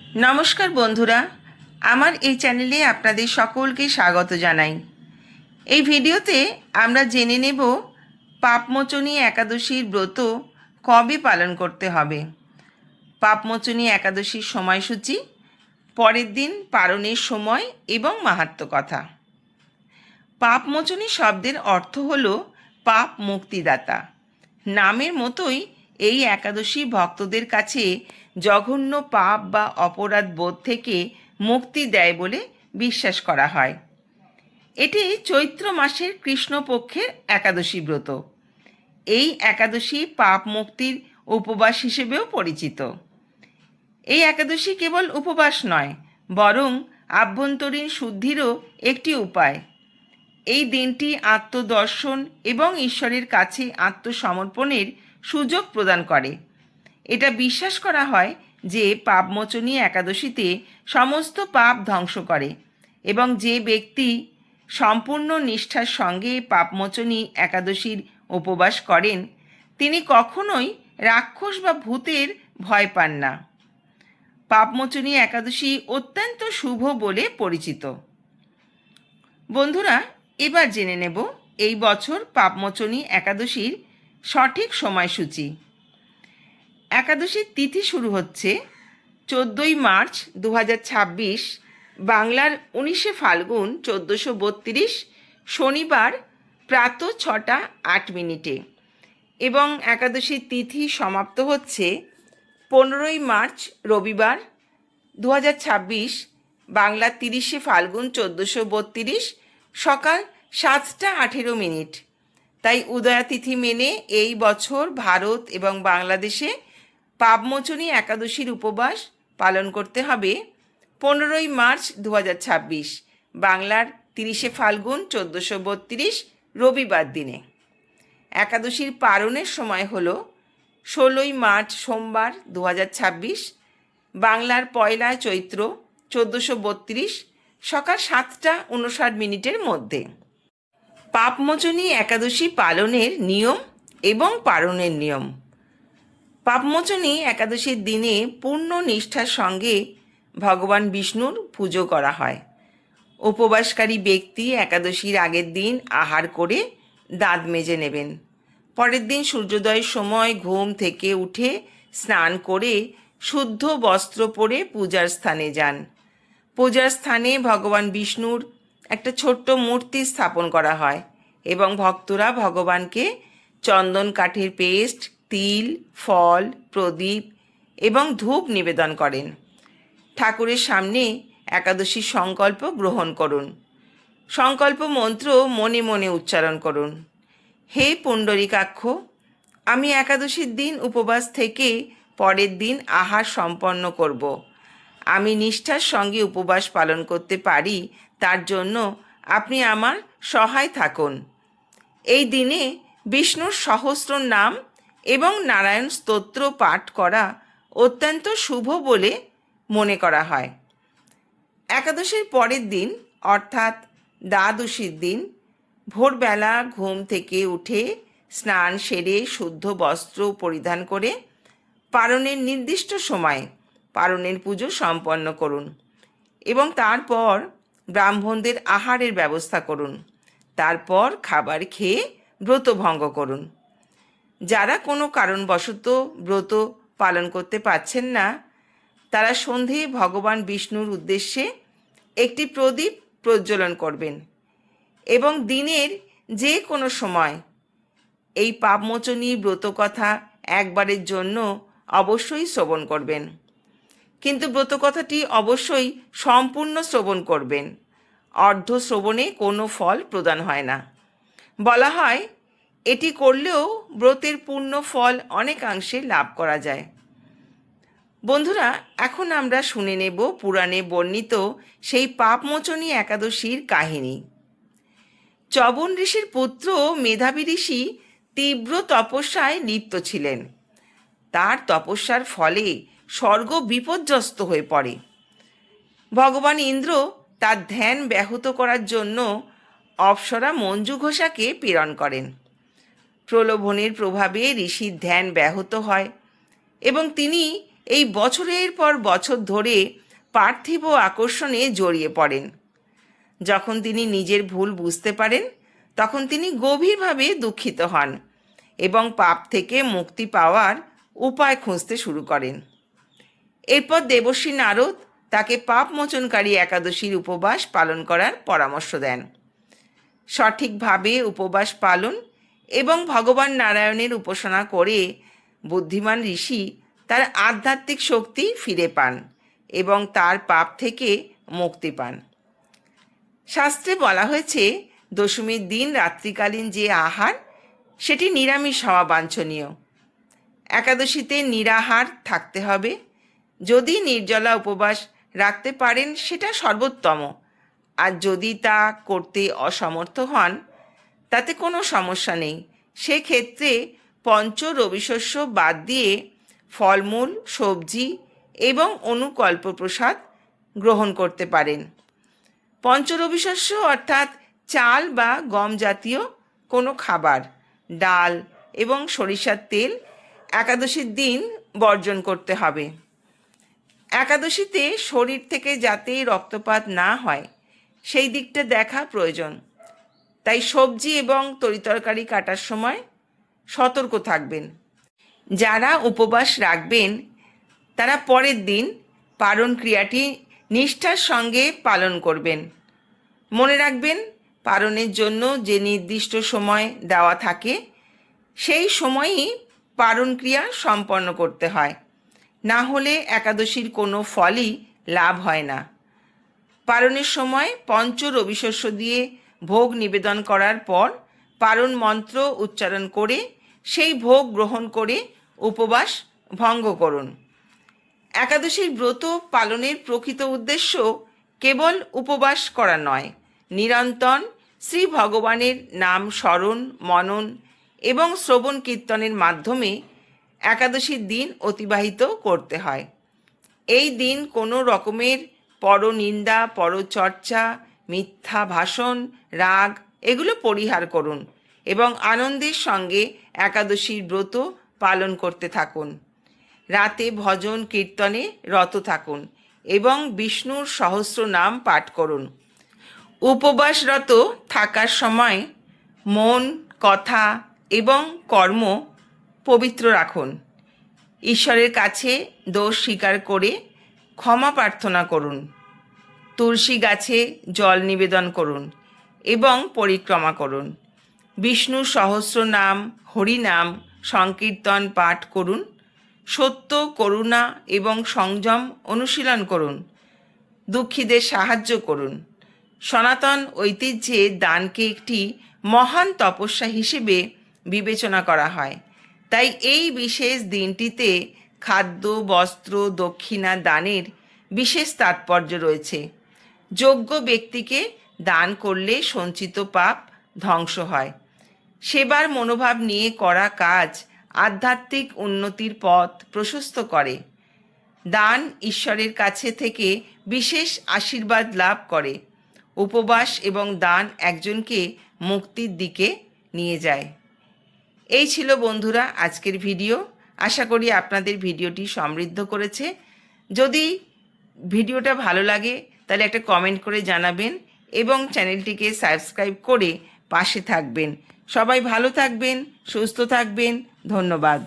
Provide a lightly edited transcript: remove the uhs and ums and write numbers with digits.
নমস্কার বন্ধুরা, আমার এই চ্যানেলে আপনাদের সকলকে স্বাগত জানাই। এই ভিডিওতে আমরা জেনে নেব পাপমোচনী একাদশীর ব্রত কবে পালন করতে হবে, পাপমোচনী একাদশীর সময়সূচি, পরের দিন পালনের সময় এবং মাহাত্ম্য কথা। পাপমোচনী শব্দের অর্থ হল পাপ মুক্তিদাতা। নামের মতোই এই একাদশী ভক্তদের কাছে জঘন্য পাপ বা অপরাধ বোধ থেকে মুক্তি দেয় বলে বিশ্বাস করা হয়। এটি চৈত্র মাসের কৃষ্ণপক্ষের একাদশী ব্রত। এই একাদশী পাপ মুক্তির উপবাস হিসেবেও পরিচিত। এই একাদশী কেবল উপবাস নয়, বরং আভ্যন্তরীণ শুদ্ধিরও একটি উপায়। এই দিনটি আত্মদর্শন এবং ঈশ্বরের কাছে আত্মসমর্পণের সুযোগ প্রদান করে। এটা বিশ্বাস করা হয় যে পাপমোচনী একাদশীতে সমস্ত পাপ ধ্বংস করে এবং যে ব্যক্তি সম্পূর্ণ নিষ্ঠার সঙ্গে পাপমোচনী একাদশীর উপবাস করেন তিনি কখনোই রাক্ষস বা ভূতের ভয় পান না। পাপমোচনী একাদশী অত্যন্ত শুভ বলে পরিচিত। বন্ধুরা, এবার জেনে নেব এই বছর পাপমোচনী একাদশীর সঠিক সময়সূচি। একাদশীর তিথি শুরু হচ্ছে 14ই মার্চ 2026, বাংলার 19শে ফাল্গুন 1432, শনিবার প্রাতঃ 6টা 8 মিনিটে, এবং একাদশীর তিথি সমাপ্ত হচ্ছে 15ই মার্চ রবিবার 2026, বাংলা 30শে ফাল্গুন 1432, সকাল 7টা 18 মিনিট। তাই উদয়াতিথি মেনে এই বছর ভারত এবং বাংলাদেশে পাপমোচনী একাদশীর উপবাস পালন করতে হবে 15ই মার্চ 2026, বাংলার 30শে ফাল্গুন 1432, রবিবার দিনে। একাদশীর পালনের সময় হল 16ই মার্চ সোমবার 2026, বাংলার 1লা চৈত্র 1432, সকাল 7টা 59 মিনিটের মধ্যে। পাপমোচনী একাদশী পালনের নিয়ম এবং পালনের নিয়ম। পাপমোচনী একাদশীর দিনে পূর্ণ নিষ্ঠার সঙ্গে ভগবান বিষ্ণুর পুজো করা হয়। উপবাসকারী ব্যক্তি একাদশীর আগের দিন আহার করে দাঁত মেজে নেবেন। পরের দিন সূর্যোদয়ের সময় ঘুম থেকে উঠে স্নান করে শুদ্ধ বস্ত্র পরে পূজার স্থানে যান। পূজার স্থানে ভগবান বিষ্ণুর একটা ছোট্ট মূর্তি স্থাপন করা হয় এবং ভক্তরা ভগবানকে চন্দন কাঠের পেস্ট, তিল, ফল, প্রদীপ এবং ধূপ নিবেদন করেন। ঠাকুরের সামনে একাদশীর সংকল্প গ্রহণ করুন। সংকল্প মন্ত্র মনে মনে উচ্চারণ করুন। হে পুণ্ডরীকাক্ষ, আমি একাদশীর দিন উপবাস থেকে পরের দিন আহার সম্পন্ন করব। আমি নিষ্ঠার সঙ্গে উপবাস পালন করতে পারি, তার জন্য আপনি আমার সহায় থাকুন। এই দিনে বিষ্ণুর সহস্র নাম এবং নারায়ণ স্তোত্র পাঠ করা অত্যন্ত শুভ বলে মনে করা হয়। একাদশীর পরের দিন অর্থাৎ দ্বাদশীর দিন ভোরবেলা ঘুম থেকে উঠে স্নান সেরে শুদ্ধ বস্ত্র পরিধান করে পালনের নির্দিষ্ট সময়ে পালনের পুজো সম্পন্ন করুন এবং তারপর ব্রাহ্মণদের আহারের ব্যবস্থা করুন। তারপর খাবার খেয়ে ব্রত ভঙ্গ করুন। যারা কোনো কারণবশত ব্রত পালন করতে পারছেন না তারা সন্ধে ভগবান বিষ্ণুর উদ্দেশ্যে একটি প্রদীপ প্রজ্বলন করবেন এবং দিনের যে কোনো সময় এই পাপমোচনী ব্রতকথা একবারের জন্য অবশ্যই শ্রবণ করবেন। কিন্তু ব্রতকথাটি অবশ্যই সম্পূর্ণ শ্রবণ করবেন। অর্ধ শ্রবণে কোনো ফল প্রদান হয় না। বলা হয় এটি করলেও ব্রতের পূর্ণ ফল অনেকাংশে লাভ করা যায়। বন্ধুরা, এখন আমরা শুনে নেব পুরাণে বর্ণিত সেই পাপমোচনী একাদশীর কাহিনী। চবন ঋষির পুত্র মেধাবী ঋষি তীব্র তপস্যায় লিপ্ত ছিলেন। তার তপস্যার ফলে স্বর্গ বিপর্যস্ত হয়ে পড়ে। ভগবান ইন্দ্র তার ধ্যান ব্যাহত করার জন্য অপ্সরা মঞ্জু ঘোষাকে প্রেরণ করেন। প্রলোভনের প্রভাবে ঋষির ধ্যান ব্যাহত হয় এবং তিনি এই বছরের পর বছর ধরে পার্থিব আকর্ষণে জড়িয়ে পড়েন। যখন তিনি নিজের ভুল বুঝতে পারেন তখন তিনি গভীরভাবে দুঃখিত হন এবং পাপ থেকে মুক্তি পাওয়ার উপায় খুঁজতে শুরু করেন। এরপর দেবর্ষী নারদ তাকে পাপমোচনকারী একাদশীর উপবাস পালন করার পরামর্শ দেন। সঠিকভাবে উপবাস পালন এবং ভগবান নারায়ণের উপাসনা করে বুদ্ধিমান ঋষি তার আধ্যাত্মিক শক্তি ফিরে পান এবং তার পাপ থেকে মুক্তি পান। শাস্ত্রে বলা হয়েছে দশমীর দিন রাত্রিকালীন যে আহার সেটি নিরামিষ হওয়া বাঞ্ছনীয়। একাদশীতে নিরাহার থাকতে হবে। যদি নির্জলা উপবাস রাখতে পারেন সেটা সর্বোত্তম, আর যদি তা করতে অসমর্থ হন তাতে কোনো সমস্যা নেই। সেক্ষেত্রে পঞ্চ রবিশস্য বাদ দিয়ে ফলমূল, সবজি এবং অনুকল্প প্রসাদ গ্রহণ করতে পারেন। পঞ্চরবিশস্য অর্থাৎ চাল বা গম জাতীয় কোনো খাবার, ডাল এবং সরিষার তেল একাদশীর দিন বর্জন করতে হবে। একাদশীতে শরীর থেকে যাতে রক্তপাত না হয় সেই দিকটা দেখা প্রয়োজন। তাই সবজি এবং তরিতরকারি কাটার সময় সতর্ক থাকবেন। যারা উপবাস রাখবেন তারা পরের দিন পারণ ক্রিয়াটি নিষ্ঠার সঙ্গে পালন করবেন। মনে রাখবেন, পারণের জন্য যে নির্দিষ্ট সময় দেওয়া থাকে সেই সময়ই পারণ ক্রিয়া সম্পন্ন করতে হয়, না হলে একাদশীর কোনো ফলই লাভ হয় না। পারণের সময় পঞ্চ রবিশস্য দিয়ে ভোগ নিবেদন করার পর পারণ মন্ত্র উচ্চারণ করে সেই ভোগ গ্রহণ করে উপবাস ভঙ্গ করুন। একাদশীর ব্রত পালনের প্রকৃত উদ্দেশ্য কেবল উপবাস করা নয়, নিরন্তর শ্রী ভগবানের নাম স্মরণ, মনন এবং শ্রবণ কীর্তনের মাধ্যমে একাদশীর দিন অতিবাহিত করতে হয়। এই দিন কোনো রকমের পরনিন্দা, পরচর্চা, মিথ্যা ভাষণ, রাগ এগুলো পরিহার করুন এবং আনন্দের সঙ্গে একাদশীর ব্রত পালন করতে থাকুন। রাতে ভজন কীর্তনে রত থাকুন এবং বিষ্ণুর সহস্র নাম পাঠ করুন। উপবাসরত থাকার সময় মন, কথা এবং কর্ম পবিত্র রাখুন। ঈশ্বরের কাছে দোষ স্বীকার করে ক্ষমা প্রার্থনা করুন। তুলসী গাছে জল নিবেদন করুন এবং পরিক্রমা করুন। বিষ্ণুর সহস্র নাম, হরিনাম সংকীর্তন পাঠ করুন। সত্য, করুণা এবং সংযম অনুশীলন করুন। দুঃখীদের সাহায্য করুন। সনাতন ঐতিহ্যে দানকে একটি মহান তপস্যা হিসেবে বিবেচনা করা হয়। তাই এই বিশেষ দিনটিতে খাদ্য, বস্ত্র, দক্ষিণা দানের বিশেষ তাৎপর্য রয়েছে। যোগ্য ব্যক্তিকে দান করলে সঞ্চিত পাপ ধ্বংস হয়। সেবার মনোভাব নিয়ে করা কাজ আধ্যাত্মিক উন্নতির পথ প্রশস্ত করে। দান ঈশ্বরের কাছে থেকে বিশেষ আশীর্বাদ লাভ করে। উপবাস এবং দান একজনকে মুক্তির দিকে নিয়ে যায়। এই ছিল বন্ধুরা আজকের ভিডিও। আশা করি আপনাদের ভিডিওটি সমৃদ্ধ করেছে। যদি ভিডিওটা ভালো লাগে তাহলে একটা কমেন্ট করে জানাবেন এবং চ্যানেলটিকে সাবস্ক্রাইব করে পাশে থাকবেন। সবাই ভালো থাকবেন, সুস্থ থাকবেন। ধন্যবাদ।